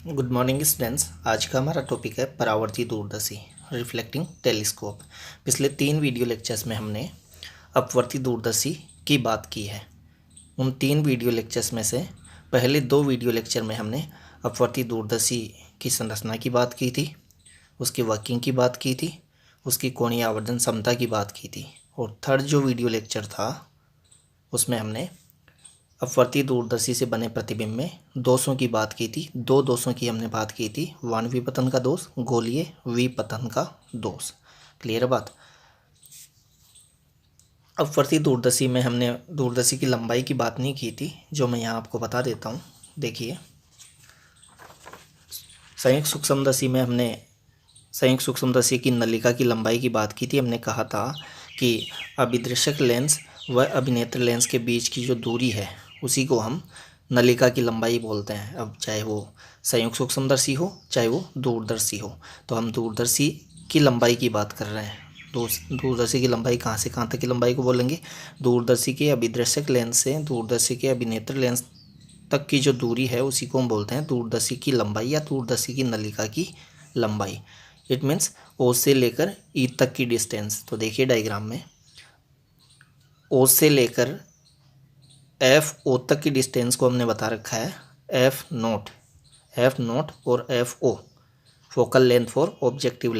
Good morning students. आज का हमारा टॉपिक है परावर्ती दूरदर्शी रिफ्लेक्टिंग टेलीस्कोप। पिछले 3 वीडियो लेक्चर्स में हमने अपवर्ती दूरदर्शी की बात की है। उन 3 वीडियो लेक्चर्स में से पहले 2 वीडियो लेक्चर में हमने अपवर्ती दूरदर्शी की संरचना की बात की थी, उसकी वर्किंग की बात की थी, उसकी कोणीय आवर्धन क्षमता की बात की थी। और थर्ड जो वीडियो लेक्चर था उसमें हमने अपवर्ती दूरदर्शी से बने प्रतिबिंब में दोषों की बात की थी। 2 दोषों की हमने बात की थी, वान विपतन का दोष, गोलीय विपतन का दोष। क्लियर है बात। अपवर्ती दूरदर्शी में हमने दूरदर्शी की लंबाई की बात नहीं की थी, जो मैं यहाँ आपको बता देता हूँ। देखिए, संयुक्त सूक्ष्मदर्शी में हमने संयुक्त सूक्ष्मदर्शी की नलिका की लंबाई की बात की थी। हमने कहा था कि अभिदृश्यक लेंस व अभिनेत्र लेंस के बीच की जो दूरी है उसी को हम नलिका की लंबाई बोलते हैं। अब चाहे वो संयुक्त सूक्ष्मदर्शी हो चाहे वो दूरदर्शी हो, तो हम दूरदर्शी की लंबाई की बात कर रहे हैं। दूरदर्शी की लंबाई कहाँ से कहाँ तक की लंबाई को बोलेंगे? दूरदर्शी के अभिदृश्यक लेंस से दूरदर्शी के अभिनेत्र लेंस तक की जो दूरी है उसी को हम बोलते हैं दूरदर्शी की लंबाई या दूरदर्शी की नलिका की लंबाई। इट मीन्स ओ से लेकर ई तक की डिस्टेंस। तो देखिए डायग्राम में, ओ से लेकर एफ ओ तक की डिस्टेंस को हमने बता रखा है एफ नोट और f o focal length for objective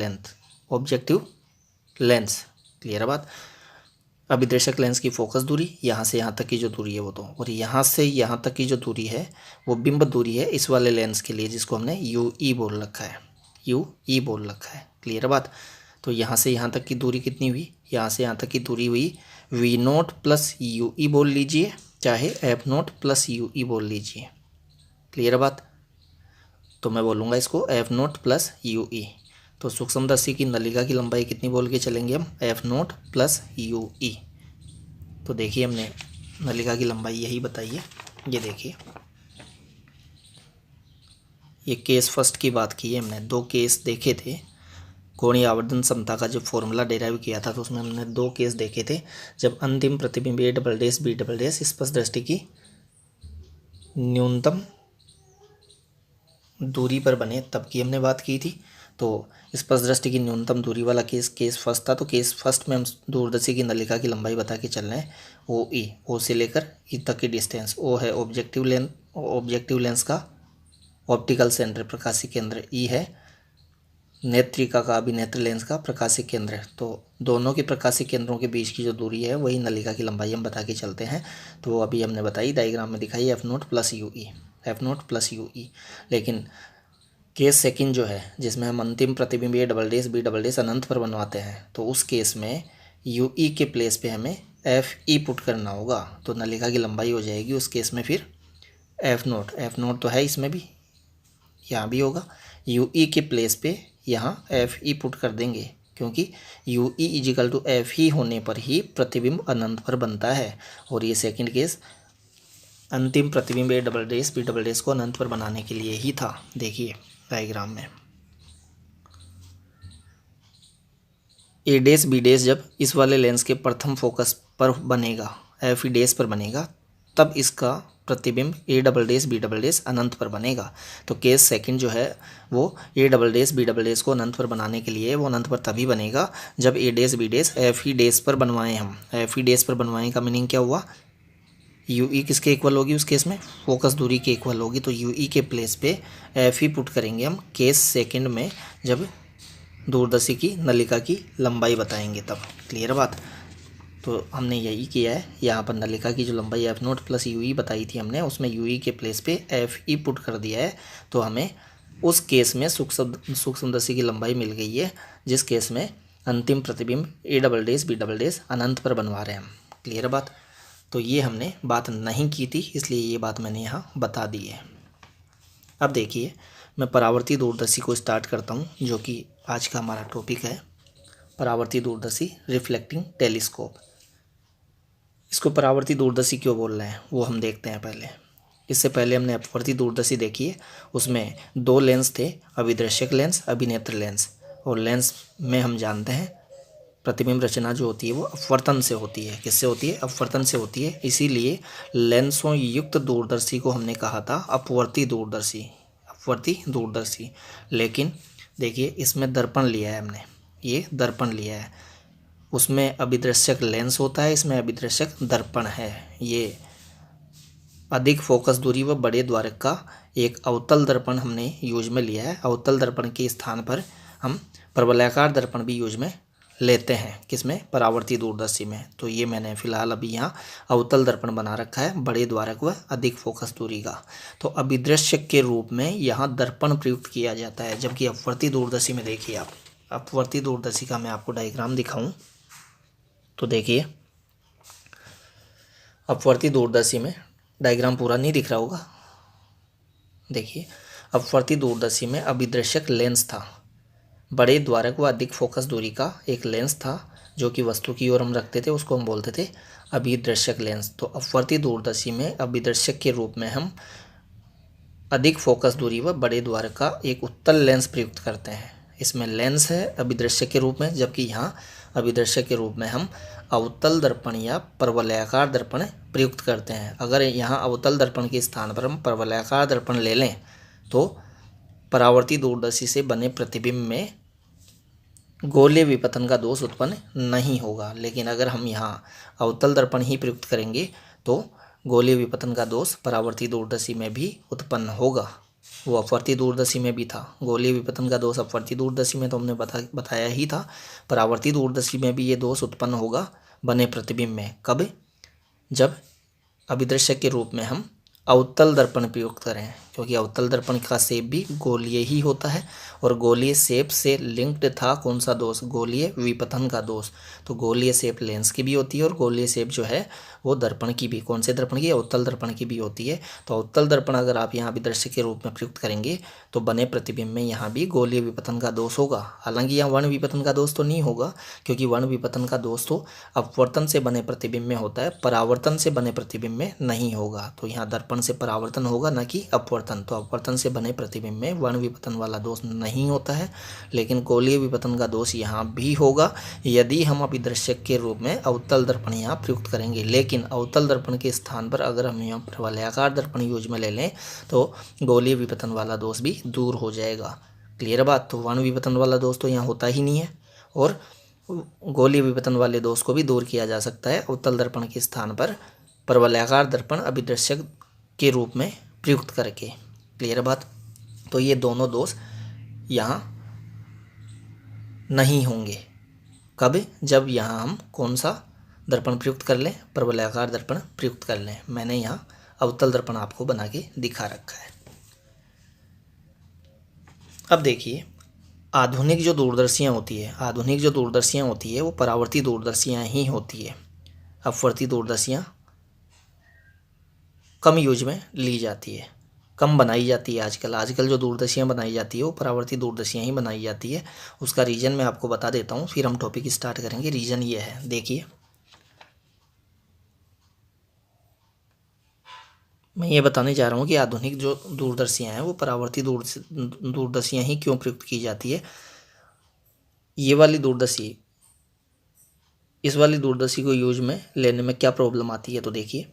lens. Clear है बात। अभिदर्शक लेंस की फोकस दूरी यहाँ से यहाँ तक की जो दूरी है वो, तो और यहाँ से यहाँ तक की जो दूरी है वो बिंब दूरी है इस वाले लेंस के लिए, जिसको हमने यू ई बोल रखा है। क्लियर है बात। तो यहाँ से यहाँ तक की दूरी कितनी हुई? यहाँ से यहाँ तक की दूरी हुई v naught plus you e बोल लीजिए, चाहे f naught plus you e बोल लीजिए। क्लियर है बात। तो मैं बोलूँगा इसको f naught plus you e. तो सूक्ष्मदर्शी की नलिका की लंबाई कितनी बोल के चलेंगे हम? F naught plus you e. तो देखिए, हमने नलिका की लंबाई यही बताई है। ये देखिए, ये केस फर्स्ट की बात की है हमने। 2 केस देखे थे। कोणीय आवर्धन क्षमता का जो फॉर्मूला डेराइव किया था तो उसमें हमने 2 केस देखे थे, जब अंतिम प्रतिबिंब A double dash B double dash स्पष्ट दृष्टि की न्यूनतम दूरी पर बने तब की हमने बात की थी। तो स्पष्ट दृष्टि की न्यूनतम दूरी वाला केस फर्स्ट था। तो केस फर्स्ट में हम दूरदर्शी की नलिका की लंबाई बता के चल रहे हैं ओ से लेकर ई तक की डिस्टेंस। ओ है ऑब्जेक्टिव लेंस का ऑप्टिकल सेंटर प्रकाशिक केंद्र, ई है नेत्रिका का अभिनेत्र लेंस का प्रकाशिक केंद्र। तो दोनों के प्रकाशिक केंद्रों के बीच की जो दूरी है वही नलिका की लंबाई हम बता के चलते हैं। तो वो अभी हमने बताई, डायग्राम में दिखाई, F naught plus you E. लेकिन केस सेकंड जो है, जिसमें हम अंतिम प्रतिबिंब A double dash B double dash अनंत पर बनवाते हैं, तो उस केस में यू ई के प्लेस पे हमें एफ ई पुट करना होगा। तो नलिका की लंबाई हो जाएगी उस केस में फिर एफ नोट तो है इसमें भी, यहाँ भी होगा। यू ई के प्लेस पे यहाँ एफ ई पुट कर देंगे, क्योंकि U E equal to F ही होने पर ही प्रतिबिंब अनंत पर बनता है। और ये सेकंड केस अंतिम प्रतिबिंब A double dash B double dash को अनंत पर बनाने के लिए ही था। देखिए डायग्राम में, ए डैश बी डैश जब इस वाले लेंस के प्रथम फोकस पर बनेगा, एफ ई डैश पर बनेगा, तब इसका प्रतिबिंब A double dash B double dash अनंत पर बनेगा। तो केस सेकंड जो है वो A double dash B double dash को अनंत पर बनाने के लिए वो अनंत पर तभी बनेगा जब A dash B dash F E dash पर बनवाएं। हम एफ ई डैश पर बनवाएं का मीनिंग क्या हुआ? यू ई किसके इक्वल होगी उस केस में? फोकस दूरी के इक्वल होगी। तो यू ई के प्लेस पे एफ ई पुट करेंगे हम केस सेकंड में, जब दूरदर्शी की नलिका की लंबाई बताएंगे तब। क्लियर बात। तो हमने यही किया है। यहाँ पर नलिका की जो लंबाई एफ नोट प्लस यू ई बताई थी हमने, उसमें यू ई के प्लेस पे एफ ई पुट कर दिया है। तो हमें उस केस में सूक्ष्मदर्शी की लंबाई मिल गई है जिस केस में अंतिम प्रतिबिंब A double dash B double dash अनंत पर बनवा रहे हैं हम। क्लियर बात। तो ये हमने बात नहीं की थी, इसलिए ये बात मैंने यहाँ बता दी है। अब देखिए, मैं परावर्ती दूरदर्शी को स्टार्ट करता हूँ, जो कि आज का हमारा टॉपिक है, परावर्ती दूरदर्शी रिफ्लेक्टिंग टेलीस्कोप। इसको परावर्ती दूरदर्शी क्यों बोल रहे हैं वो हम देखते हैं पहले। इससे पहले हमने अपवर्ती दूरदर्शी देखी है, उसमें 2 लेंस थे, अभिदर्शक लेंस, अभिनेत्र लेंस। और लेंस में हम जानते हैं प्रतिबिंब रचना जो होती है वो अपवर्तन से होती है। किससे होती है? अपवर्तन से होती है। इसीलिए लेंसों युक्त दूरदर्शी को हमने कहा था अपवर्ती दूरदर्शी। अपवर्ती दूरदर्शी। लेकिन देखिए इसमें दर्पण लिया है हमने, ये दर्पण लिया है, उसमें अभिदृश्यक लेंस होता है, इसमें अभिदृश्यक दर्पण है। ये अधिक फोकस दूरी व बड़े द्वारक का एक अवतल दर्पण हमने यूज में लिया है। अवतल दर्पण के स्थान पर हम परवलयाकार दर्पण भी यूज में लेते हैं, किसमें, परावर्ती दूरदर्शी में। तो ये मैंने फिलहाल अभी यहाँ अवतल दर्पण बना रखा है बड़े द्वारक व अधिक फोकस दूरी का। तो अभिदृश्यक के रूप में यहाँ दर्पण प्रयुक्त किया जाता है, जबकि अपवर्ती दूरदर्शी में देखिए आप, अपवर्ती दूरदर्शी का मैं आपको डायग्राम दिखाऊं तो देखिए, अपवर्ती दूरदर्शी में डायग्राम पूरा नहीं दिख रहा होगा, देखिए अपवर्ती दूरदर्शी में अभिदृश्यक लेंस था, बड़े द्वारक व अधिक फोकस दूरी का एक लेंस था जो कि वस्तु की ओर हम रखते थे, उसको हम बोलते थे अभिदृश्यक लेंस। तो अपवर्ती दूरदर्शी में अभिदृश्यक के रूप में हम अधिक फोकस दूरी व बड़े द्वारक का एक उत्तल लेंस प्रयुक्त करते हैं। इसमें लेंस है अभिदृश्यक के रूप में, जबकि यहाँ अभिदृश्यक के रूप में हम अवतल दर्पण या परवलयाकार दर्पण प्रयुक्त करते हैं। अगर यहाँ अवतल दर्पण के स्थान पर हम परवलयाकार दर्पण ले लें तो परावर्ती दूरदर्शी से बने प्रतिबिंब में गोलीय विपतन का दोष उत्पन्न नहीं होगा। लेकिन अगर हम यहाँ अवतल दर्पण ही प्रयुक्त करेंगे तो गोलीय विपतन का दोष परावर्ती दूरदर्शी में भी उत्पन्न होगा। वो अपवर्ती दूरदर्शी में भी था, गोलीय विपतन का दोष अपवर्ती दूरदर्शी में तो हमने बताया ही था, परावर्ती दूरदर्शी में भी ये दोष उत्पन्न होगा बने प्रतिबिंब में। कब, जब अभिदृश्यक के रूप में हम अवतल दर्पण प्रयुक्त करें, क्योंकि अवतल दर्पण का शेप भी गोलीय ही होता है और गोलीय शेप से लिंक्ड था कौन सा दोष, गोलीय विपतन का दोष। तो गोलीय शेप लेंस की भी होती है और गोलीय शेप जो है वो दर्पण की भी, कौन से दर्पण की, अवतल दर्पण की भी होती है। तो अवतल दर्पण अगर आप यहाँ अभिदृश्यक के रूप में प्रयुक्त करेंगे तो बने प्रतिबिंब में यहाँ भी गोलीय विपतन का दोष होगा। हालांकि यहाँ वर्ण विपतन का दोष तो नहीं होगा, क्योंकि वर्ण विपतन का दोष तो अपवर्तन से बने प्रतिबिंब में होता है, परावर्तन से बने प्रतिबिंब में नहीं होगा। तो यहाँ दर्पण से परावर्तन होगा, न कि अपवर्तन। तो अपवर्तन से बने प्रतिबिंब में वर्ण विपतन वाला दोष नहीं होता है, लेकिन गोलीय विपतन का दोष यहाँ भी होगा यदि हम अभिदृश्यक के रूप में अवतल दर्पण यहाँ प्रयुक्त करेंगे। लेकिन अवतल दर्पण के स्थान पर अगर हम यहाँ परवलयाकार दर्पण यूज में ले लें तो गोलीय विपतन वाला दोष भी दूर हो जाएगा। क्लियर बात। तो वर्ण विपतन वाला दोष तो यहाँ होता ही नहीं है और गोलीय विपतन वाले दोष को भी दूर किया जा सकता है अवतल दर्पण के स्थान पर परवलयाकार दर्पण अभिदृश्यक के रूप में प्रयुक्त करके। क्लियर बात। तो ये दोनों दोष यहाँ नहीं होंगे। कब, जब यहाँ हम कौन सा दर्पण प्रयुक्त कर लें, परवलयाकार दर्पण प्रयुक्त कर लें। मैंने यहाँ अवतल दर्पण आपको बना के दिखा रखा है। अब देखिए आधुनिक जो दूरदर्शियाँ होती है, आधुनिक जो दूरदर्शियाँ होती है वो परावर्ती दूरदर्शियाँ ही होती है। अपवर्ती दूरदर्शियाँ कम यूज में ली जाती है, कम बनाई जाती है आजकल जो दूरदर्शियाँ बनाई जाती है वो परावर्ती दूरदर्शियाँ ही बनाई जाती है। उसका रीज़न मैं आपको बता देता हूँ, फिर हम टॉपिक स्टार्ट करेंगे। रीज़न ये है, देखिए मैं ये बताने जा रहा हूँ कि आधुनिक जो दूरदर्शियाँ हैं वो परावर्ती दूरदर्शियाँ ही क्यों प्रयुक्त की जाती है। ये वाली दूरदर्शी, इस वाली दूरदर्शी को यूज में लेने में क्या प्रॉब्लम आती है। तो देखिए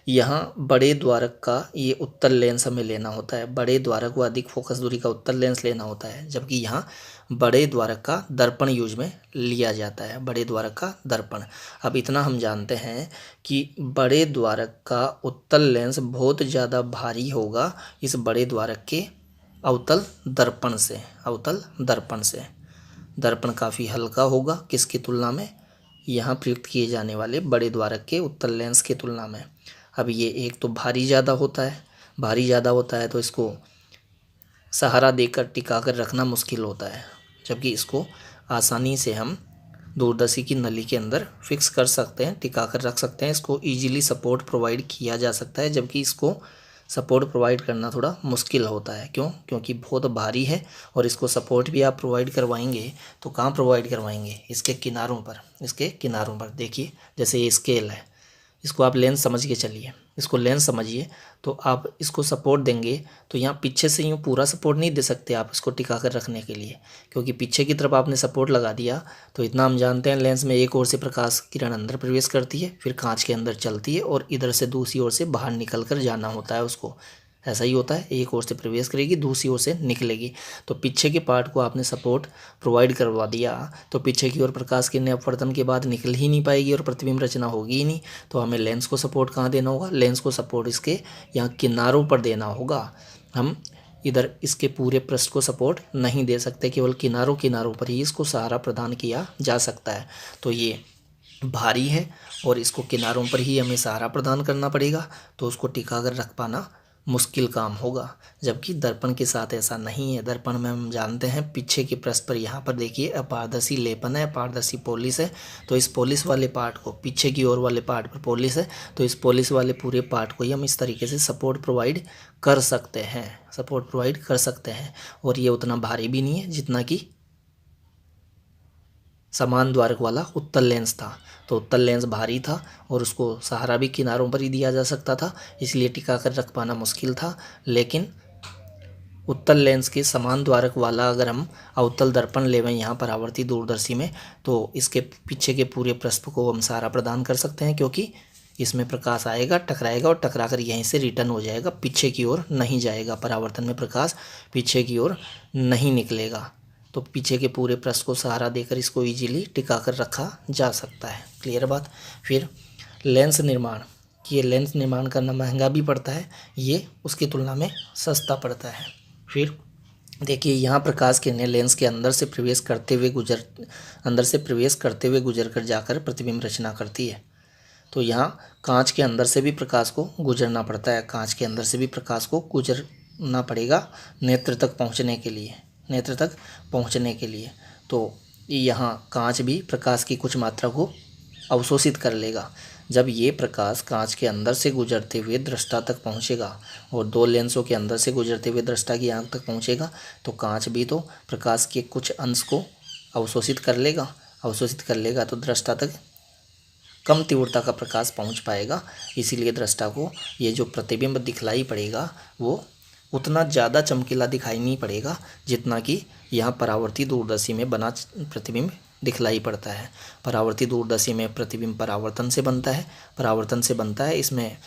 यहाँ बड़े द्वारक का ये उत्तल लेंस हमें लेना होता है, बड़े द्वारक व अधिक फोकस दूरी का उत्तल लेंस लेना होता है, जबकि यहाँ बड़े द्वारक का दर्पण यूज में लिया जाता है, बड़े द्वारक का दर्पण। अब इतना हम जानते हैं कि बड़े द्वारक का उत्तल लेंस बहुत ज़्यादा भारी होगा इस बड़े द्वारक के अवतल दर्पण से, अवतल दर्पण से। दर्पण काफ़ी हल्का होगा किसकी तुलना में, यहाँ प्रयुक्त किए जाने वाले बड़े द्वारक के उत्तल लेंस की तुलना में। अब ये एक तो भारी ज़्यादा होता है, भारी ज़्यादा होता है तो इसको सहारा देकर टिका कर रखना मुश्किल होता है, जबकि इसको आसानी से हम दूरदर्शी की नली के अंदर फिक्स कर सकते हैं, टिका कर रख सकते हैं। इसको इजीली सपोर्ट प्रोवाइड किया जा सकता है, जबकि इसको सपोर्ट प्रोवाइड करना थोड़ा मुश्किल होता है। क्यों? क्योंकि बहुत भारी है और इसको सपोर्ट भी आप प्रोवाइड करवाएंगे तो कहाँ प्रोवाइड करवाएंगे, इसके किनारों पर, इसके किनारों पर। देखिए जैसे ये स्केल है, इसको आप लेंस समझ के चलिए, इसको लेंस समझिए, तो आप इसको सपोर्ट देंगे तो यहाँ पीछे से यूँ पूरा सपोर्ट नहीं दे सकते आप इसको टिका कर रखने के लिए, क्योंकि पीछे की तरफ आपने सपोर्ट लगा दिया तो इतना हम जानते हैं लेंस में एक ओर से प्रकाश किरण अंदर प्रवेश करती है, फिर कांच के अंदर चलती है और इधर से दूसरी ओर से बाहर निकल कर जाना होता है उसको, ऐसा ही होता है, एक ओर से प्रवेश करेगी दूसरी ओर से निकलेगी। तो पीछे के पार्ट को आपने सपोर्ट प्रोवाइड करवा दिया तो पीछे की ओर प्रकाश किरणें अपवर्तन के बाद निकल ही नहीं पाएगी और प्रतिबिंब रचना होगी ही नहीं। तो हमें लेंस को सपोर्ट कहाँ देना होगा, लेंस को सपोर्ट इसके यहाँ किनारों पर देना होगा। हम इधर इसके पूरे पृष्ठ को सपोर्ट नहीं दे सकते, केवल किनारों किनारों पर ही इसको सहारा प्रदान किया जा सकता है। तो ये भारी है और इसको किनारों पर ही हमें सहारा प्रदान करना पड़ेगा, तो उसको टिका कर रख पाना मुश्किल काम होगा। जबकि दर्पण के साथ ऐसा नहीं है। दर्पण में हम जानते हैं पीछे के पृष्ठ पर यहाँ पर देखिए अपारदर्शी लेपन है, अपारदर्शी पॉलिश है। तो इस पॉलिश वाले पार्ट को, पीछे की ओर वाले पार्ट पर पॉलिश है, तो इस पॉलिश वाले पूरे पार्ट को ही हम इस तरीके से सपोर्ट प्रोवाइड कर सकते हैं, सपोर्ट प्रोवाइड कर सकते हैं। और ये उतना भारी भी नहीं है जितना कि समान द्वारक वाला उत्तल लेंस था। तो उत्तल लेंस भारी था और उसको सहारा भी किनारों पर ही दिया जा सकता था, इसलिए टिका कर रख पाना मुश्किल था। लेकिन उत्तल लेंस के समान द्वारक वाला अगर हम अवतल दर्पण लेवें यहाँ पर आवर्ती दूरदर्शी में, तो इसके पीछे के पूरे पृष्ठ को हम सहारा प्रदान कर सकते हैं, क्योंकि इसमें प्रकाश आएगा, टकराएगा और टकरा कर यहीं से रिटर्न हो जाएगा, पीछे की ओर नहीं जाएगा। परावर्तन में प्रकाश पीछे की ओर नहीं निकलेगा। तो पीछे के पूरे पृष्ठ को सहारा देकर इसको इजीली टिका कर रखा जा सकता है। क्लियर बात। फिर लेंस निर्माण, ये लेंस निर्माण करना महंगा भी पड़ता है, ये उसकी तुलना में सस्ता पड़ता है। फिर देखिए यहाँ प्रकाश किरणें लेंस के अंदर से प्रवेश करते हुए गुजर कर जाकर प्रतिबिंब रचना करती है। तो यहाँ कांच के अंदर से भी प्रकाश को गुजरना पड़ता है, कांच के अंदर से भी प्रकाश को गुजरना पड़ेगा नेत्र तक पहुँचने के लिए। तो यहाँ कांच भी प्रकाश की कुछ मात्रा को अवशोषित कर लेगा। जब ये प्रकाश कांच के अंदर से गुजरते हुए दृष्टा तक पहुँचेगा और दो लेंसों के अंदर से गुजरते हुए दृष्टा की आंख तक पहुँचेगा, तो कांच भी तो प्रकाश के कुछ अंश को अवशोषित कर लेगा तो दृष्टा तक कम तीव्रता का प्रकाश पहुंच पाएगा। इसीलिए दृष्टा को ये जो प्रतिबिंब दिखलाई पड़ेगा वो उतना ज़्यादा चमकीला दिखाई नहीं पड़ेगा जितना कि यहाँ परावर्ती दूरदर्शी में बना प्रतिबिंब दिखलाई पड़ता है। परावर्ती दूरदर्शी में प्रतिबिंब परावर्तन से बनता है। इसमें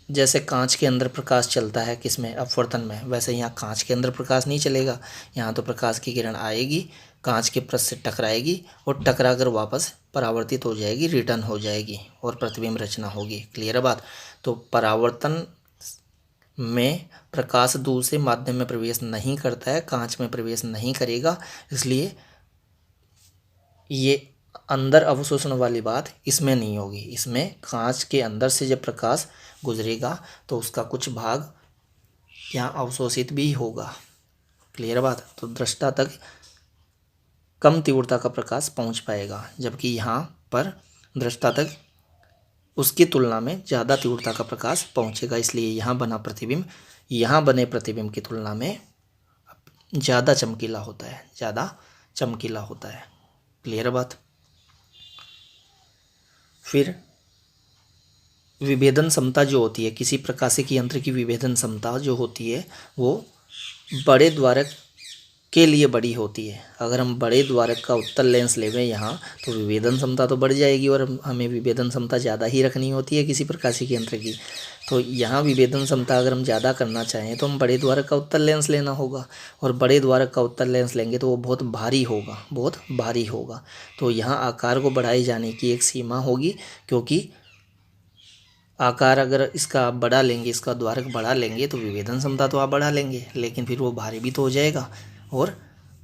जैसे कांच के अंदर प्रकाश चलता है किसमें, अपवर्तन में, वैसे यहाँ कांच के अंदर प्रकाश नहीं चलेगा। यहाँ तो प्रकाश की किरण आएगी, कांच के पृष्ठ से टकराएगी और टकरा कर वापस परावर्तित हो जाएगी, रिटर्न हो जाएगी और प्रतिबिंब रचना होगी। क्लियर बात। तो परावर्तन में प्रकाश दूसरे माध्यम में प्रवेश नहीं करता है, कांच में प्रवेश नहीं करेगा, इसलिए ये अंदर अवशोषण वाली बात इसमें नहीं होगी। इसमें कांच के अंदर से जब प्रकाश गुजरेगा तो उसका कुछ भाग यहाँ अवशोषित भी होगा। क्लियर बात। तो दृष्टा तक कम तीव्रता का प्रकाश पहुँच पाएगा, जबकि यहाँ पर दृष्टा तक उसकी तुलना में ज़्यादा तीव्रता का प्रकाश पहुँचेगा। इसलिए यहाँ बने प्रतिबिंब की तुलना में ज़्यादा चमकीला होता है। क्लियर बात। फिर विभेदन क्षमता जो होती है, किसी प्रकाशिकी यंत्र की विभेदन क्षमता जो होती है वो बड़े द्वारक के लिए बड़ी होती है। अगर हम बड़े द्वारक का उत्तल लेंस लेवें यहाँ, तो विभेदन क्षमता तो बढ़ जाएगी और हमें विभेदन क्षमता ज़्यादा ही रखनी होती है किसी प्रकाशिकी यंत्र की। तो यहाँ विभेदन क्षमता अगर हम ज़्यादा करना चाहें तो हम बड़े द्वारक का उत्तल लेंस लेना होगा, और बड़े द्वारक का उत्तल लेंस लेंगे तो वो बहुत भारी होगा। तो यहाँ आकार को बढ़ाए जाने की एक सीमा होगी, क्योंकि आकार अगर इसका आप बड़ा लेंगे, इसका द्वारक बड़ा लेंगे, तो विभेदन क्षमता तो आप बढ़ा लेंगे, लेकिन फिर वो भारी भी तो हो जाएगा और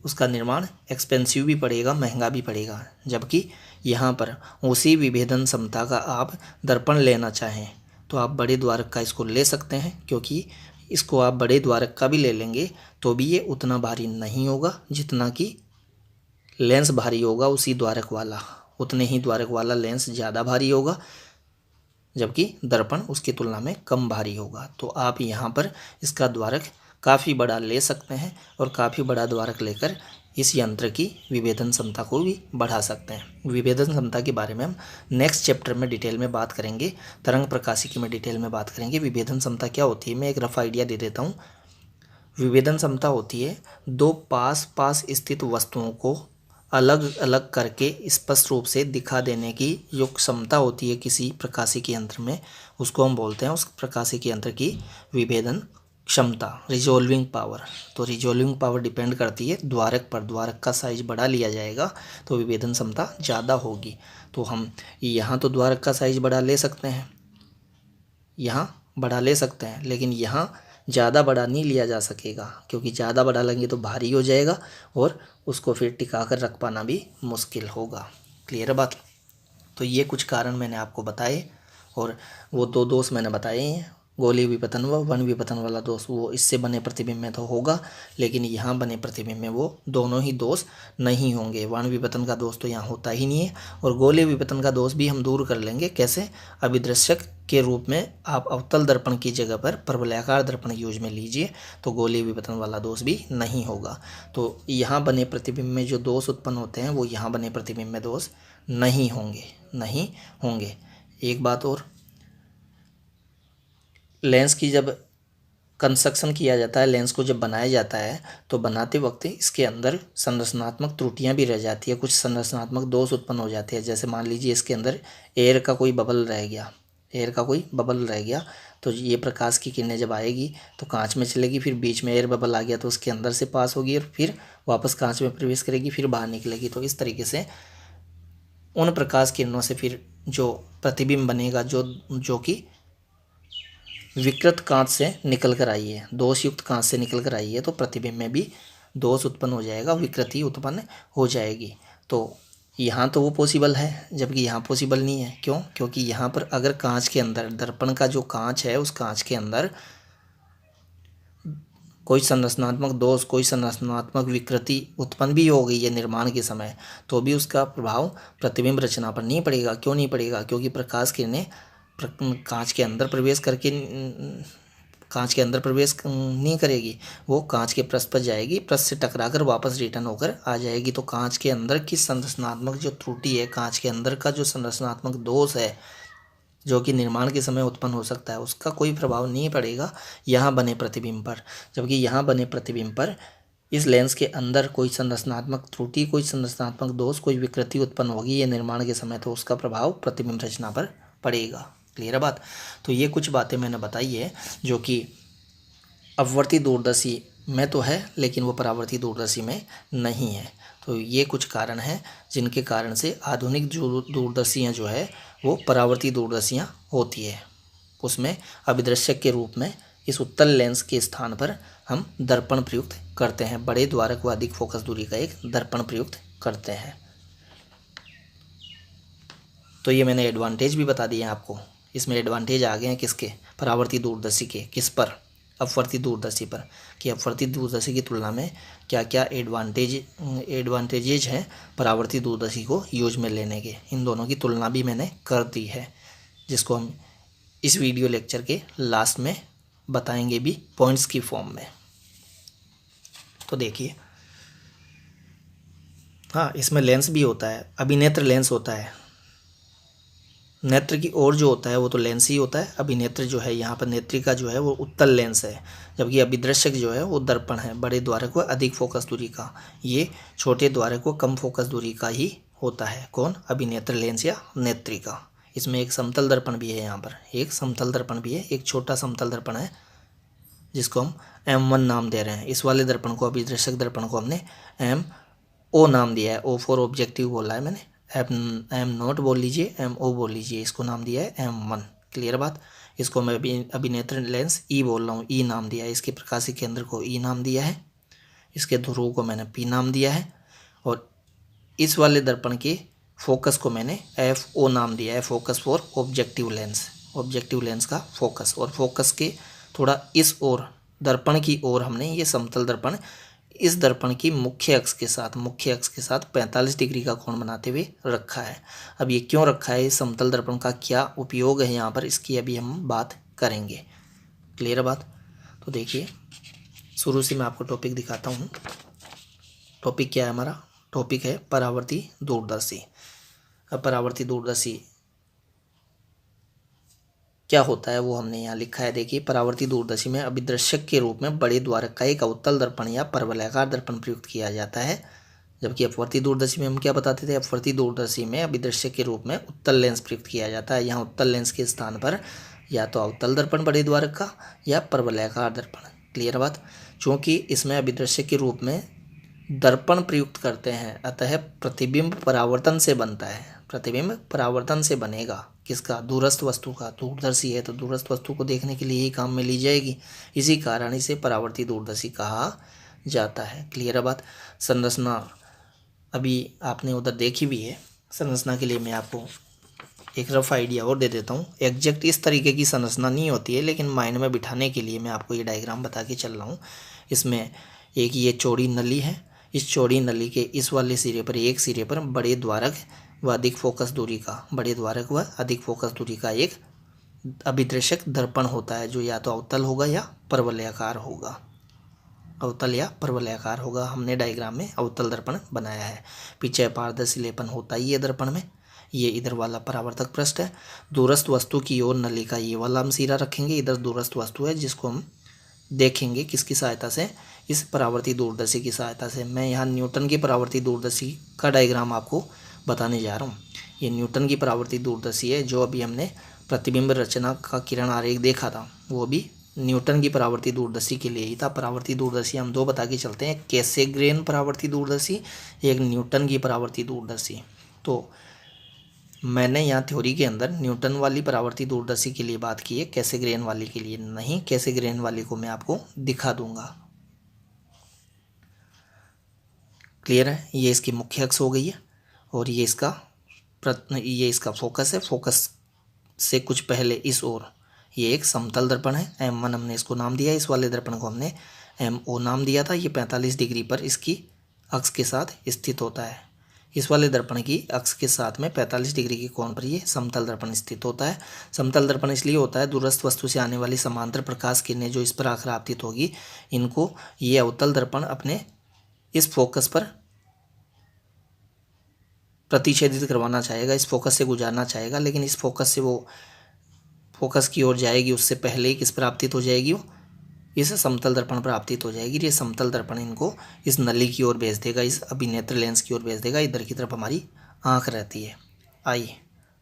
उसका निर्माण एक्सपेंसिव भी पड़ेगा, महंगा भी पड़ेगा। जबकि यहाँ पर उसी विभेदन क्षमता का आप दर्पण लेना चाहें तो आप बड़े द्वारक का इसको ले सकते हैं, क्योंकि इसको आप बड़े द्वारक का भी ले लेंगे तो भी ये उतना भारी नहीं होगा जितना कि लेंस भारी होगा उसी द्वारक वाला। उतने ही द्वारक वाला लेंस ज़्यादा भारी होगा, जबकि दर्पण उसकी तुलना में कम भारी होगा। तो आप यहाँ पर इसका द्वारक काफ़ी बड़ा ले सकते हैं और काफ़ी बड़ा द्वारक लेकर इस यंत्र की विभेदन क्षमता को भी बढ़ा सकते हैं। विभेदन क्षमता के बारे में हम नेक्स्ट चैप्टर में डिटेल में बात करेंगे, तरंग प्रकाशिकी में डिटेल में बात करेंगे। विभेदन क्षमता क्या होती है, मैं एक रफ आइडिया दे देता हूँ। विभेदन क्षमता होती है दो पास स्थित वस्तुओं को अलग अलग करके स्पष्ट रूप से दिखा देने की जो क्षमता होती है किसी प्रकाशिकी यंत्र में, उसको हम बोलते हैं उस प्रकाशिकी यंत्र की विभेदन क्षमता, रिजॉल्विंग पावर। तो रिजॉल्विंग पावर डिपेंड करती है द्वारक पर। द्वारक का साइज बड़ा लिया जाएगा तो विभेदन क्षमता ज़्यादा होगी। तो हम यहाँ तो द्वारक का साइज बड़ा ले सकते हैं, यहाँ बड़ा ले सकते हैं, लेकिन यहाँ ज़्यादा बड़ा नहीं लिया जा सकेगा, क्योंकि ज़्यादा बड़ा लेंगे तो भारी हो जाएगा और उसको फिर टिका कर रख पाना भी मुश्किल होगा। क्लियर है बात? तो ये कुछ कारण मैंने आपको बताए, और वो दो दोष मैंने बताए हैं, गोलीय विपतन व वन विपतन वाला दोष वो इससे बने प्रतिबिंब में तो होगा, लेकिन यहाँ बने प्रतिबिंब में वो दोनों ही दोष नहीं होंगे। वन विपतन का दोष तो यहाँ होता ही नहीं है, और गोलीय विपतन का दोष भी हम दूर कर लेंगे। कैसे? अभिदृश्यक के रूप में आप अवतल दर्पण की जगह पर परवलयाकार दर्पण यूज में लीजिए तो गोलीय विपतन वाला दोष भी नहीं होगा। तो यहाँ बने प्रतिबिंब में जो दोष उत्पन्न होते हैं वो यहाँ बने प्रतिबिंब में दोष नहीं होंगे। एक बात और, लेंस की जब कंस्ट्रक्शन किया जाता है, लेंस को जब बनाया जाता है तो बनाते वक्त इसके अंदर संरचनात्मक त्रुटियां भी रह जाती है, कुछ संरचनात्मक दोष उत्पन्न हो जाते हैं। जैसे मान लीजिए इसके अंदर एयर का कोई बबल रह गया, तो ये प्रकाश की किरणें जब आएगी तो कांच में चलेगी, फिर बीच में एयर बबल आ गया तो उसके अंदर से पास होगी और फिर वापस कांच में प्रवेश करेगी, फिर बाहर निकलेगी। तो इस तरीके से उन प्रकाश किरणों से फिर जो प्रतिबिंब बनेगा जो कि विकृत कांच से निकल कर आई है, दोषयुक्त कांच से निकल कर आई है, तो प्रतिबिंब में भी दोष उत्पन्न हो जाएगा, विकृति उत्पन्न हो जाएगी। तो यहाँ तो वो पॉसिबल है, जबकि यहाँ पॉसिबल नहीं है। क्यों? क्योंकि यहाँ पर अगर कांच के अंदर, दर्पण का जो कांच है उस कांच के अंदर कोई संरचनात्मक दोष, कोई संरचनात्मक विकृति उत्पन्न भी हो गई है निर्माण के समय, तो भी उसका प्रभाव प्रतिबिंब रचना पर नहीं पड़ेगा। क्यों नहीं पड़ेगा? क्योंकि प्रकाश किरणें कांच के अंदर प्रवेश नहीं करेगी, वो कांच के पृष्ठ पर जाएगी, पृष्ठ से टकराकर वापस रिटर्न होकर आ जाएगी। तो कांच के अंदर की संरचनात्मक जो त्रुटि है, कांच के अंदर का जो संरचनात्मक दोष है जो कि निर्माण के समय उत्पन्न हो सकता है, उसका कोई प्रभाव नहीं पड़ेगा यहाँ बने प्रतिबिंब पर। जबकि यहाँ बने प्रतिबिंब पर इस लेंस के अंदर कोई संरचनात्मक त्रुटि, कोई संरचनात्मक दोष, कोई विकृति उत्पन्न होगी ये निर्माण के समय, तो उसका प्रभाव प्रतिबिंब रचना पर पड़ेगा। क्लियर है बात? तो ये कुछ बातें मैंने बताई है जो कि अपवर्ती दूरदर्शी में तो है, लेकिन वो परावर्ती दूरदर्शी में नहीं है। तो ये कुछ कारण हैं जिनके कारण से आधुनिक जो दूरदर्शियाँ जो है वो परावर्ती दूरदर्शियाँ होती है। उसमें अभिदृश्यक के रूप में इस उत्तल लेंस के स्थान पर हम दर्पण प्रयुक्त करते हैं, बड़े द्वारक व अधिक फोकस दूरी का एक दर्पण प्रयुक्त करते हैं। तो ये मैंने एडवांटेज भी बता दिए आपको। इसमें एडवांटेज आ गए हैं किसके? परावर्ती दूरदर्शी के। किस पर? अपवर्ती दूरदर्शी पर। कि अपवर्ती दूरदर्शी की तुलना में क्या क्या एडवांटेजेज हैं परावर्ती दूरदर्शी को यूज में लेने के, इन दोनों की तुलना भी मैंने कर दी है, जिसको हम इस वीडियो लेक्चर के लास्ट में बताएंगे भी पॉइंट्स की फॉर्म में। तो देखिए, हाँ, इसमें लेंस भी होता है, अभिनेत्र लेंस होता है। नेत्र की ओर जो होता है वो तो लेंस ही होता है। अभिनेत्र जो है यहाँ पर नेत्रिका जो है वो उत्तल लेंस है, जबकि अभिदृश्यक जो है वो दर्पण है, बड़े द्वारक व अधिक फोकस दूरी का। ये छोटे द्वारक व कम फोकस दूरी का ही होता है। कौन? अभिनेत्र लेंस या नेत्रिका। इसमें एक समतल दर्पण भी है, यहाँ पर एक समतल दर्पण भी है, एक छोटा समतल दर्पण है जिसको हम M1 नाम दे रहे हैं। इस वाले दर्पण को, अभिदृश्यक दर्पण को हमने MO नाम दिया है। O फॉर ऑब्जेक्टिव बोला है मैंने, M0 बोल लीजिए, MO बोल लीजिए, इसको नाम दिया है M1। क्लियर बात? इसको मैं अभिनेत्र लेंस E बोल रहा हूँ, E नाम दिया है। इसके प्रकाशी केंद्र को E नाम दिया है, इसके ध्रुव को मैंने P नाम दिया है, और इस वाले दर्पण के फोकस को मैंने FO नाम दिया है, focus for objective lens. Objective lens का फोकस, और फोकस के थोड़ा इस ओर, दर्पण की ओर हमने ये समतल दर्पण इस दर्पण की मुख्य अक्ष के साथ 45 डिग्री का कोण बनाते हुए रखा है। अब ये क्यों रखा है, इस समतल दर्पण का क्या उपयोग है यहाँ पर, इसकी अभी हम बात करेंगे। क्लियर है बात? तो देखिए, शुरू से मैं आपको टॉपिक दिखाता हूँ। टॉपिक क्या है हमारा? टॉपिक है परावर्ती दूरदर्शी। अब परावर्ती दूरदर्शी क्या होता है वो हमने यहाँ लिखा है। देखिए, परावर्ती दूरदर्शी में अभिदृश्यक के रूप में बड़े द्वारक का एक अवतल दर्पण या परवलयाकार दर्पण प्रयुक्त किया जाता है। जबकि अपवर्ती दूरदर्शी में हम क्या बताते थे, अपवर्ती दूरदर्शी में अभिदृश्य के रूप में उत्तल लेंस प्रयुक्त किया जाता है। यहाँ उत्तल लेंस के स्थान पर या तो अवतल दर्पण बड़े द्वारक का या परवलयाकार दर्पण। क्लियर बात। चूँकि इसमें अभिदृश्य के रूप में दर्पण प्रयुक्त करते हैं, अतः प्रतिबिंब परावर्तन से बनता है। प्रतिबिंब परावर्तन से बनेगा किसका, दूरस्थ वस्तु का। दूरदर्शी है तो दूरस्थ वस्तु को देखने के लिए ही काम में ली जाएगी, इसी कारण इसे परावर्ती दूरदर्शी कहा जाता है। क्लियर है बात। संरचना अभी आपने उधर देखी भी है, संरचना के लिए मैं आपको एक रफ आइडिया और दे देता हूँ। एग्जैक्ट इस तरीके की संरचना नहीं होती है, लेकिन माइंड में बिठाने के लिए मैं आपको ये डायग्राम बता के चल रहा हूँ। इसमें एक ये चौड़ी नली है, इस चौड़ी नली के इस वाले सिरे पर, एक सिरे पर बड़े द्वारक व अधिक फोकस दूरी का, बड़े द्वारक व अधिक फोकस दूरी का एक अभिदृश्यक दर्पण होता है, जो या तो अवतल होगा या परवलयाकार होगा। अवतल या परवलयाकार होगा। हमने डायग्राम में अवतल दर्पण बनाया है। पीछे पारदर्शी लेपन होता ही है दर्पण में। ये इधर वाला परावर्तक पृष्ठ है। दूरस्थ वस्तु की ओर नली का ये वाला हम सिरा रखेंगे। इधर दूरस्थ वस्तु है जिसको हम देखेंगे किसकी सहायता से, इस परावर्ती दूरदर्शी की सहायता से। मैं यहाँ न्यूटन की परावर्ती दूरदर्शी का डायग्राम आपको बताने जा रहा हूँ। ये न्यूटन की परावर्ती दूरदर्शी है, जो अभी हमने प्रतिबिंब रचना का किरण आरेख देखा था, वो भी न्यूटन की परावर्ती दूरदर्शी के लिए ही था। परावर्ती दूरदर्शी हम दो बता के चलते हैं, कैसेग्रेन परावर्ती दूरदर्शी, एक न्यूटन की परावर्ती दूरदर्शी। तो मैंने यहाँ थ्योरी के अंदर न्यूटन वाली परावर्ती दूरदर्शी के लिए बात की है, कैसेग्रेन वाली के लिए नहीं। कैसेग्रेन वाली को मैं आपको दिखा दूंगा। क्लियर है। ये इसकी मुख्य अक्ष हो गई है और ये इसका फोकस है। फोकस से कुछ पहले इस ओर ये एक समतल दर्पण है, M1 हमने इसको नाम दिया। इस वाले दर्पण को हमने MO नाम दिया था। ये 45 डिग्री पर इसकी अक्ष के साथ स्थित होता है। इस वाले दर्पण की अक्ष के साथ में 45 डिग्री के कोण पर ये समतल दर्पण स्थित होता है। समतल दर्पण इसलिए होता है, दूरस्थ वस्तु से आने वाली समांतर प्रकाश किरणें जो इस पर आकर आपतित होगी, इनको ये अवतल दर्पण अपने इस फोकस पर प्रतिच्छेदित करवाना चाहेगा, इस फोकस से गुजारना चाहेगा, लेकिन इस फोकस से वो फोकस की ओर जाएगी उससे पहले ही किस पर आपतित हो जाएगी, वो इस समतल दर्पण पर आपतित हो जाएगी। ये समतल दर्पण इनको इस नली की ओर भेज देगा, इस अभिनेत्र लेंस की ओर भेज देगा। इधर की तरफ हमारी आँख रहती है, आई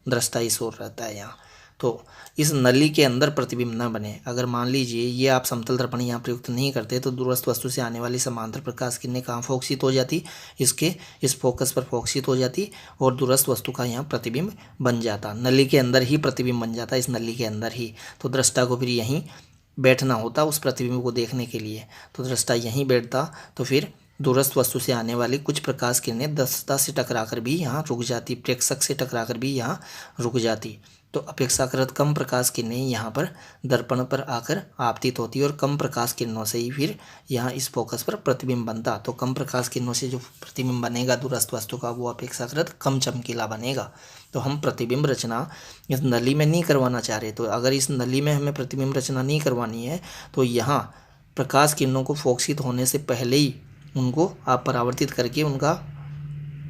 दृष्टा इस ओर रहता है यहाँ। तो इस नली के अंदर प्रतिबिंब न बने। अगर मान लीजिए ये आप समतल दर्पण यहाँ प्रयुक्त नहीं करते तो दूरस्थ वस्तु से आने वाली समांतर प्रकाश किरणें कहाँ फोकसित हो जाती, इसके इस फोकस पर फोकसित हो जाती और दूरस्थ वस्तु का यहाँ प्रतिबिंब बन जाता। नली के अंदर ही प्रतिबिंब बन जाता, इस नली के अंदर ही। तो दृष्टा को फिर यहीं बैठना होता उस प्रतिबिंब को देखने के लिए। तो दृष्टा यहीं बैठता तो फिर दूरस्थ वस्तु से आने वाली कुछ प्रकाश किरणें दृष्टा से टकराकर भी यहाँ रुक जाती, प्रेक्षक से टकराकर भी यहाँ रुक जाती। तो अपेक्षाकृत कम प्रकाश किरणें यहाँ पर दर्पण पर आकर आपतित होती और कम प्रकाश किरणों से ही फिर यहाँ इस फोकस पर प्रतिबिंब बनता। तो कम प्रकाश किरणों से जो प्रतिबिंब बनेगा दूरस्थ वस्तु का, वो अपेक्षाकृत कम चमकीला बनेगा। तो हम प्रतिबिंब रचना इस नली में नहीं करवाना चाह रहे। तो अगर इस नली में हमें प्रतिबिंब रचना नहीं करवानी है तो यहाँ प्रकाश किरणों को फोकसित होने से पहले ही उनको आप परावर्तित करके उनका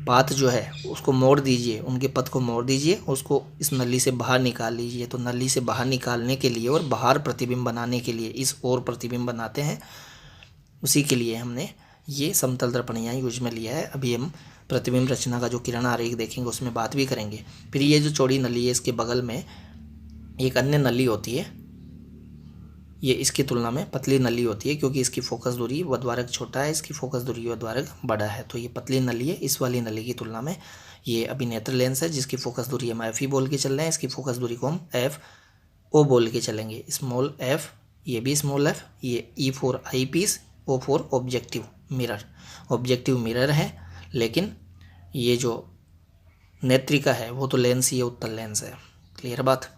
पाथ जो है उसको मोड़ दीजिए, उनके पथ को मोड़ दीजिए, उसको इस नली से बाहर निकाल लीजिए। तो नली से बाहर निकालने के लिए और बाहर प्रतिबिंब बनाने के लिए इस ओर प्रतिबिंब बनाते हैं, उसी के लिए हमने ये समतल दर्पण यहाँ यूज में लिया है। अभी हम प्रतिबिंब रचना का जो किरण आरेख देखेंगे उसमें बात भी करेंगे। फिर ये जो चौड़ी नली है इसके बगल में एक अन्य नली होती है, ये इसकी तुलना में पतली नली होती है क्योंकि इसकी फोकस दूरी व द्वारक छोटा है, इसकी फोकस दूरी व द्वारक बड़ा है। तो ये पतली नली है। इस वाली नली की तुलना में ये अभिनेत्र लेंस है जिसकी फोकस दूरी हम एफ ही बोल के चल रहे हैं। इसकी फोकस दूरी को हम एफ ओ बोल के चलेंगे, स्मॉल एफ, ये भी स्मॉल एफ। ये e for eyepiece, o for objective mirror. Objective mirror है, लेकिन ये जो नेत्रिका है वो तो लेंस ही है, उत्तल लेंस है। क्लियर बात।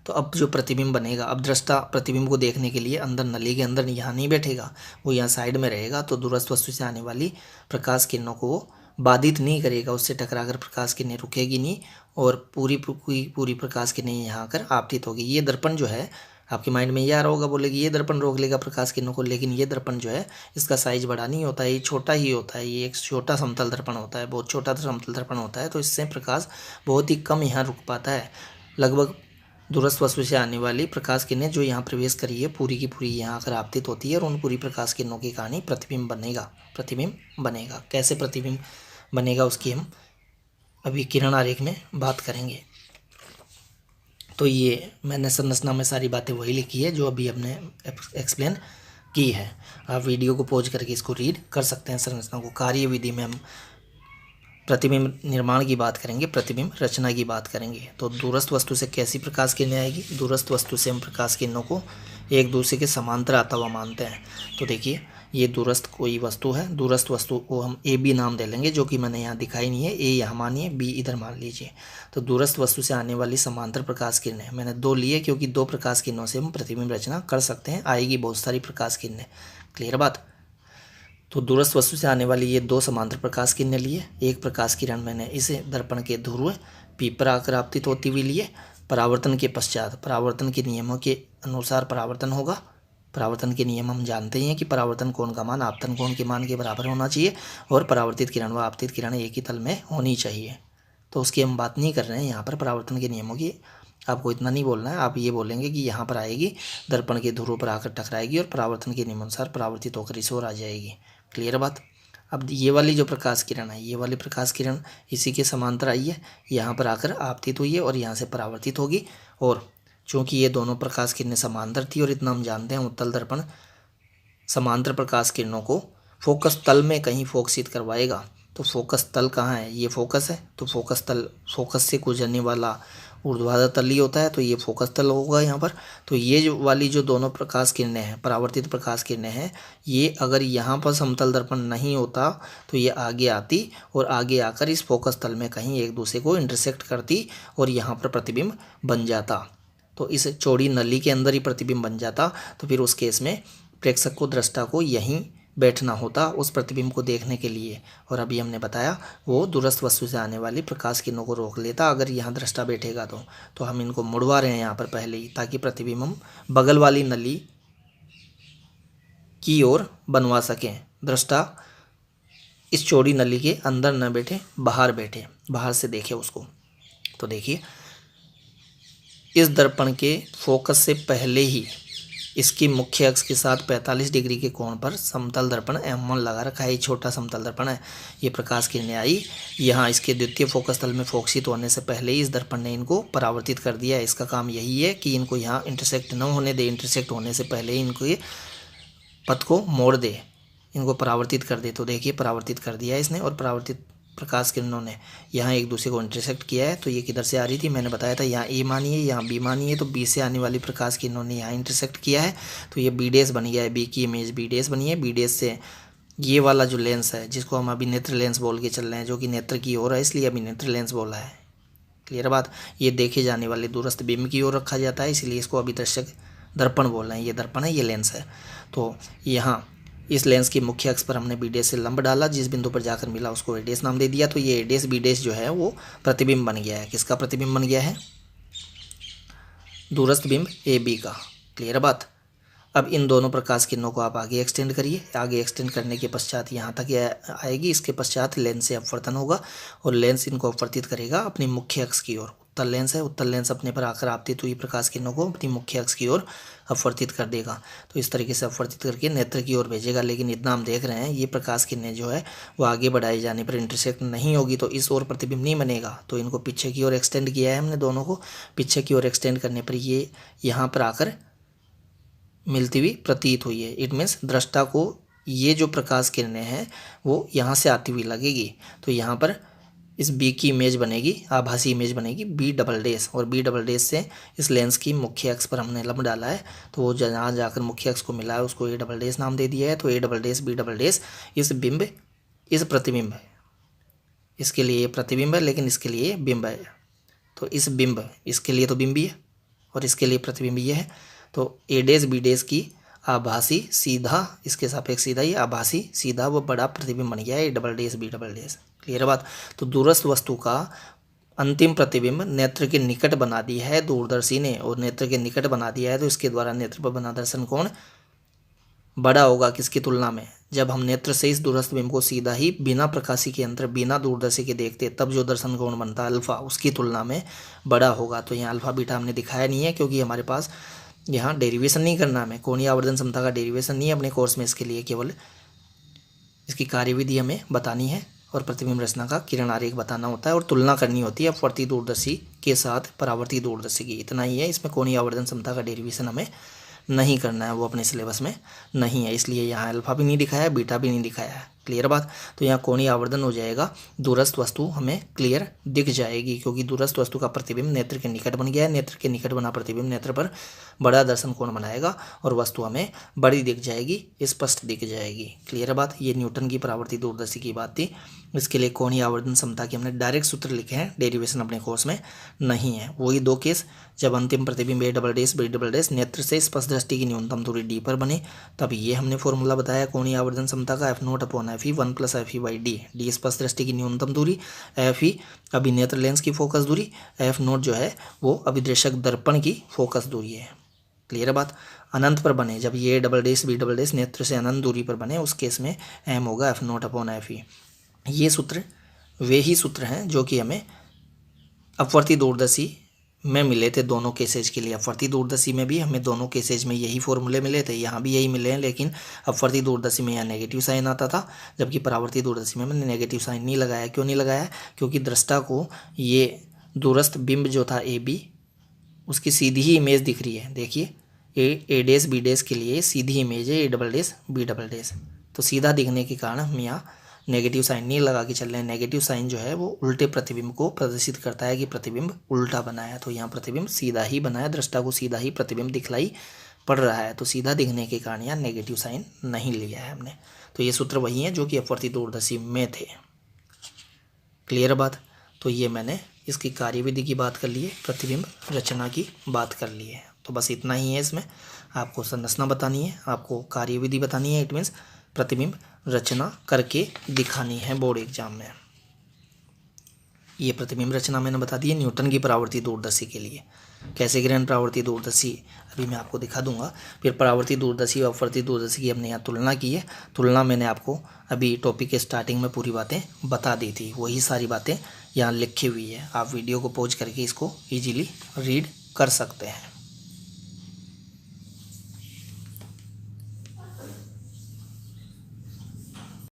तो अब जो प्रतिबिंब बनेगा, अब दृष्टा प्रतिबिंब को देखने के लिए अंदर नली के अंदर यहाँ नहीं बैठेगा, वो यहाँ साइड में रहेगा। तो दूरस्थ वस्तु से आने वाली प्रकाश किरणों को वो बाधित नहीं करेगा, उससे टकराकर प्रकाश किरणें रुकेगी नहीं और पूरी प्रकाश किरणें यहाँ आकर आपतित होगी। ये दर्पण जो है आपके माइंड में ये आ रहा होगा, बोलेगी ये दर्पण रोक लेगा प्रकाश किरणों को, लेकिन ये दर्पण जो है इसका साइज बड़ा नहीं होता है, ये छोटा ही होता है। ये एक छोटा समतल दर्पण होता है, बहुत छोटा समतल दर्पण होता है। तो इससे प्रकाश बहुत ही कम यहाँ रुक पाता है। लगभग दूरस्थ वस्तु से आने वाली प्रकाश किरणें जो यहाँ प्रवेश करी है पूरी की पूरी यहाँ आकर आपतित होती है और उन पूरी प्रकाश किरणों की कहानी प्रतिबिंब बनेगा। कैसे प्रतिबिंब बनेगा उसकी हम अभी किरण आरेख में बात करेंगे। तो ये मैंने संरचना में सारी बातें वही लिखी है जो अभी हमने एक्सप्लेन की है। आप वीडियो को पॉज करके इसको रीड कर सकते हैं। संरचना को कार्य विधि में हम प्रतिबिंब निर्माण की बात करेंगे, प्रतिबिंब रचना की बात करेंगे। तो दूरस्थ वस्तु से कैसी प्रकाश किरणें आएगी? दूरस्थ वस्तु से हम प्रकाश किरणों को एक दूसरे के समांतर आता हुआ मानते हैं। तो देखिए ये दूरस्थ कोई वस्तु है, दूरस्थ वस्तु को हम ए बी नाम दे लेंगे, जो कि मैंने यहाँ दिखाई नहीं है। ए यहाँ मानिए, बी इधर मान लीजिए। तो दूरस्थ वस्तु से आने वाली समांतर प्रकाश किरणें मैंने दो लिए, क्योंकि दो प्रकाश किरणों से हम प्रतिबिंब रचना कर सकते हैं। आएगी बहुत सारी प्रकाश किरणें। क्लियर बात? तो दूरस्थ वस्तु से आने वाली ये दो समांतर प्रकाश किरणें लिए। एक प्रकाश किरण मैंने इसे दर्पण के ध्रुव पी पर आकर आपतित होती हुई लिए। परावर्तन के पश्चात परावर्तन के नियमों के अनुसार परावर्तन होगा। परावर्तन के नियम हम जानते ही हैं कि परावर्तन कोण का मान आपतन कोण के मान के बराबर होना चाहिए और परावर्तित किरण व आपतित किरण एक ही तल में होनी चाहिए। तो उसकी हम बात नहीं कर रहे हैं यहाँ पर परावर्तन के नियमों की। आपको इतना नहीं बोलना है, आप ये बोलेंगे कि यहाँ पर आएगी, दर्पण के ध्रुव पर आकर टकराएगी और परावर्तन के नियमानुसार परावर्तित होकर इस ओर आ जाएगी। क्लियर बात? अब ये वाली जो प्रकाश किरण है, ये वाली प्रकाश किरण इसी के समांतर आई है, यहाँ पर आकर आपतित हुई है और यहाँ से परावर्तित होगी। और चूँकि ये दोनों प्रकाश किरणें समांतर थी और इतना हम जानते हैं उत्तल दर्पण समांतर प्रकाश किरणों को फोकस तल में कहीं फोकसित करवाएगा। तो फोकस तल कहाँ है? ये फोकस है। तो फोकस से गुजरने वाला ऊर्ध्वाधर तल ही होता है, तो ये फोकस तल होगा यहाँ पर। तो ये जो वाली जो दोनों प्रकाश किरणें हैं, परावर्तित प्रकाश किरणें हैं, ये अगर यहाँ पर समतल दर्पण नहीं होता तो ये आगे आती और आगे आकर इस फोकस तल में कहीं एक दूसरे को इंटरसेक्ट करती और यहाँ पर प्रतिबिंब बन जाता। तो इस चौड़ी नली के अंदर ही प्रतिबिंब बन जाता। तो फिर उस केस में प्रेक्षक को, दृष्टा को यहीं बैठना होता उस प्रतिबिंब को देखने के लिए। और अभी हमने बताया वो दूरस्थ वस्तु से आने वाली प्रकाश किरणों को रोक लेता अगर यहाँ दृष्टा बैठेगा तो हम इनको मुड़वा रहे हैं यहाँ पर पहले ही, ताकि प्रतिबिंब हम बगल वाली नली की ओर बनवा सकें। दृष्टा इस चौड़ी नली के अंदर न बैठे, बाहर बैठे, बाहर से देखे उसको। तो देखिए इस दर्पण के फोकस से पहले ही इसकी मुख्य अक्ष के साथ 45 डिग्री के कोण पर समतल दर्पण M1 लगा रखा है। ये छोटा समतल दर्पण है। ये प्रकाश किरणें आई, यहाँ इसके द्वितीय फोकस तल में फोकसित होने से पहले ही इस दर्पण ने इनको परावर्तित कर दिया है। इसका काम यही है कि इनको यहाँ इंटरसेक्ट न होने दे, इंटरसेक्ट होने से पहले ही इनको ये पथ को मोड़ दे, इनको परावर्तित कर दे। तो देखिए परावर्तित कर दिया है इसने और परावर्तित प्रकाश किरणों ने यहाँ एक दूसरे को इंटरसेक्ट किया है। तो ये किधर से आ रही थी? मैंने बताया था यहाँ ए मानिए, यहाँ बी मानिए। तो बी से आने वाली प्रकाश किरणों ने यहाँ इंटरसेक्ट किया है, तो ये बी डैश बन गया है। बी की इमेज बी डैश बनी है। बी डैश से ये वाला जो लेंस है, जिसको हम अभी नेत्र लेंस बोल के चल रहे हैं, जो कि नेत्र की ओर है, इसलिए अभी नेत्र लेंस बोला है। क्लियर बात? ये देखे जाने वाले दूरस्थ बिंब की ओर रखा जाता है, इसलिए इसको अभी दर्शक दर्पण बोल रहे हैं। ये दर्पण है, ये लेंस है। तो यहाँ इस लेंस की मुख्य अक्ष पर हमने बी डैश से लंब डाला, जिस बिंदु पर जाकर मिला उसको ए डैश नाम दे दिया। तो ये ए डैश बी डैश जो है वो प्रतिबिंब बन गया है। किसका प्रतिबिंब बन गया है? दूरस्थ बिंब ए बी का। क्लियर बात? अब इन दोनों प्रकाश किरणों को आप आगे एक्सटेंड करिए। आगे एक्सटेंड करने के पश्चात यहाँ तक आएगी। इसके पश्चात लेंस से अपवर्तन होगा और लेंस इनको अपवर्तित करेगा अपनी मुख्य अक्ष की ओर। उत्तल लेंस है, उत्तल लेंस अपने पर आकर आपतित हुई प्रकाश किरणों को अपनी मुख्य अक्ष की ओर अपवर्तित कर देगा। तो इस तरीके से अपवर्तित करके नेत्र की ओर भेजेगा। लेकिन इतना हम देख रहे हैं, ये प्रकाश किरणें जो है वो आगे बढ़ाए जाने पर इंटरसेक्ट नहीं होगी, तो इस ओर प्रतिबिंब नहीं बनेगा। तो इनको पीछे की ओर एक्सटेंड किया है हमने, दोनों को पीछे की ओर एक्सटेंड करने पर ये यहाँ पर आकर मिलती हुई प्रतीत हुई है। इट मीन्स दृष्टा को ये जो प्रकाश किरणें हैं वो यहाँ से आती हुई लगेगी। तो यहाँ पर इस बी की इमेज बनेगी, आभासी इमेज बनेगी बी डबल डैश, और बी डबल डैश से इस लेंस की मुख्य अक्ष पर हमने लंब डाला है। तो वो जहाँ जाकर मुख्य अक्ष को मिला है उसको ए डबल डैश नाम दे दिया है। तो A double dash B double dash इस बिंब, इस प्रतिबिंब है, इसके लिए प्रतिबिंब है लेकिन इसके लिए बिंब है। तो इस बिंब, इसके लिए तो बिंब ही है और इसके लिए प्रतिबिंब ये है। तो ए डैश बी डैश की आभासी सीधा, इसके सापेक्ष सीधा, ये आभासी सीधा वो बड़ा प्रतिबिंब बन गया है A double dash B double dash. Clear बात? तो दूरस्थ वस्तु का अंतिम प्रतिबिंब नेत्र के निकट बना दी है दूरदर्शी ने, और नेत्र के निकट बना दिया है तो इसके द्वारा नेत्र पर बना दर्शन कोण बड़ा होगा किसकी तुलना में? जब हम नेत्र से इस दूरस्थ बिंब को सीधा ही बिना प्रकाशी के अंतर बिना दूरदर्शी के देखते तब जो दर्शन कोण बनता है अल्फा उसकी तुलना में बड़ा होगा। तो यहाँ अल्फा बीटा हमने दिखाया नहीं है क्योंकि हमारे पास यहाँ डेरिवेशन नहीं करना, हमें कोणीय आवर्धन क्षमता का डेरिवेशन नहीं है अपने कोर्स में, इसके लिए केवल इसकी कार्यविधि हमें बतानी है और प्रतिबिंब रचना का किरण आरेख बताना होता है और तुलना करनी होती है अपवर्ती दूरदर्शी के साथ परावर्ती दूरदर्शी की। इतना ही है, इसमें कोणीय आवर्धन क्षमता का डेरिवेशन हमें नहीं करना है, वो अपने सिलेबस में नहीं है, इसलिए यहाँ अल्फा भी नहीं दिखाया है, बीटा भी नहीं दिखाया है। क्लियर बात। तो यहाँ कोणीय आवर्धन हो जाएगा, दूरस्थ वस्तु हमें क्लियर दिख जाएगी क्योंकि दूरस्थ वस्तु का प्रतिबिंब नेत्र के निकट बन गया है। नेत्र के निकट बना प्रतिबिंब नेत्र पर बड़ा दर्शन कोण बनाएगा और वस्तु हमें बड़ी दिख जाएगी, स्पष्ट दिख जाएगी। क्लियर बात। ये न्यूटन की परावर्ती दूरदर्शी की बात थी। इसके लिए कोणीय आवर्धन क्षमता के हमने डायरेक्ट सूत्र लिखे हैं, डेरिवेशन अपने कोर्स में नहीं है। वही दो केस, जब अंतिम प्रतिबिंब A" नेत्र से स्पष्ट दृष्टि की न्यूनतम दूरी D पर बने तब ये हमने फॉर्मूला बताया कोणीय आवर्धन क्षमता का F0/FE 1 + FE/D। D स्पष्ट दृष्टि की न्यूनतम दूरी, FE अभिनेत्र लेंस की फोकस दूरी, F0 जो है वो अभिदर्शक दर्पण की फोकस दूरी है। क्लियर बात। अनंत पर बने, जब ये A"B" नेत्र से अनंत दूरी पर बने उस केस में M होगा F0/FE। ये सूत्र वे ही सूत्र हैं जो कि हमें अपवर्ती दूरदर्शी में मिले थे दोनों केसेज के लिए। अपवर्ती दूरदर्शी में भी हमें दोनों केसेज में यही फॉर्मूले मिले थे, यहाँ भी यही मिले हैं, लेकिन अपवर्ती दूरदर्शी में यहाँ नेगेटिव साइन आता था जबकि परावर्ती दूरदर्शी में मैंने नेगेटिव साइन नहीं लगाया। क्यों नहीं लगाया? क्योंकि दृष्टा को ये दूरस्थ बिंब जो था AB उसकी सीधी ही इमेज दिख रही है। देखिए A', B' के लिए सीधी इमेज है A', B'। तो सीधा दिखने के कारण हम यहाँ नेगेटिव साइन नहीं लगा के चल रहे हैं। नेगेटिव साइन जो है वो उल्टे प्रतिबिंब को प्रदर्शित करता है कि प्रतिबिंब उल्टा बना है। तो यहाँ प्रतिबिंब सीधा ही बना है, दृष्टा को सीधा ही प्रतिबिंब दिखलाई पड़ रहा है, तो सीधा दिखने के कारण यहाँ नेगेटिव साइन नहीं लिया है हमने। तो ये सूत्र वही हैं जो कि अपवर्ती दूरदर्शी में थे। क्लियर बात। तो ये मैंने इसकी कार्यविधि की बात कर ली है, प्रतिबिंब रचना की बात कर ली है। तो बस इतना ही है, इसमें आपको संरचना बतानी है, आपको कार्यविधि बतानी है, इट मीन्स प्रतिबिंब रचना करके दिखानी है बोर्ड एग्जाम में। ये प्रतिबिंब रचना मैंने बता दी है न्यूटन की परावर्ती दूरदर्शी के लिए। कैसे ग्रहण परावर्ती दूरदर्शी अभी मैं आपको दिखा दूंगा। फिर परावर्ती दूरदर्शी और अपवर्ती दूरदर्शी की हमने यहाँ तुलना की है। तुलना मैंने आपको अभी टॉपिक के स्टार्टिंग में पूरी बातें बता दी थी, वही सारी बातें यहाँ लिखी हुई है। आप वीडियो को पॉज करके इसको ईजिली रीड कर सकते हैं।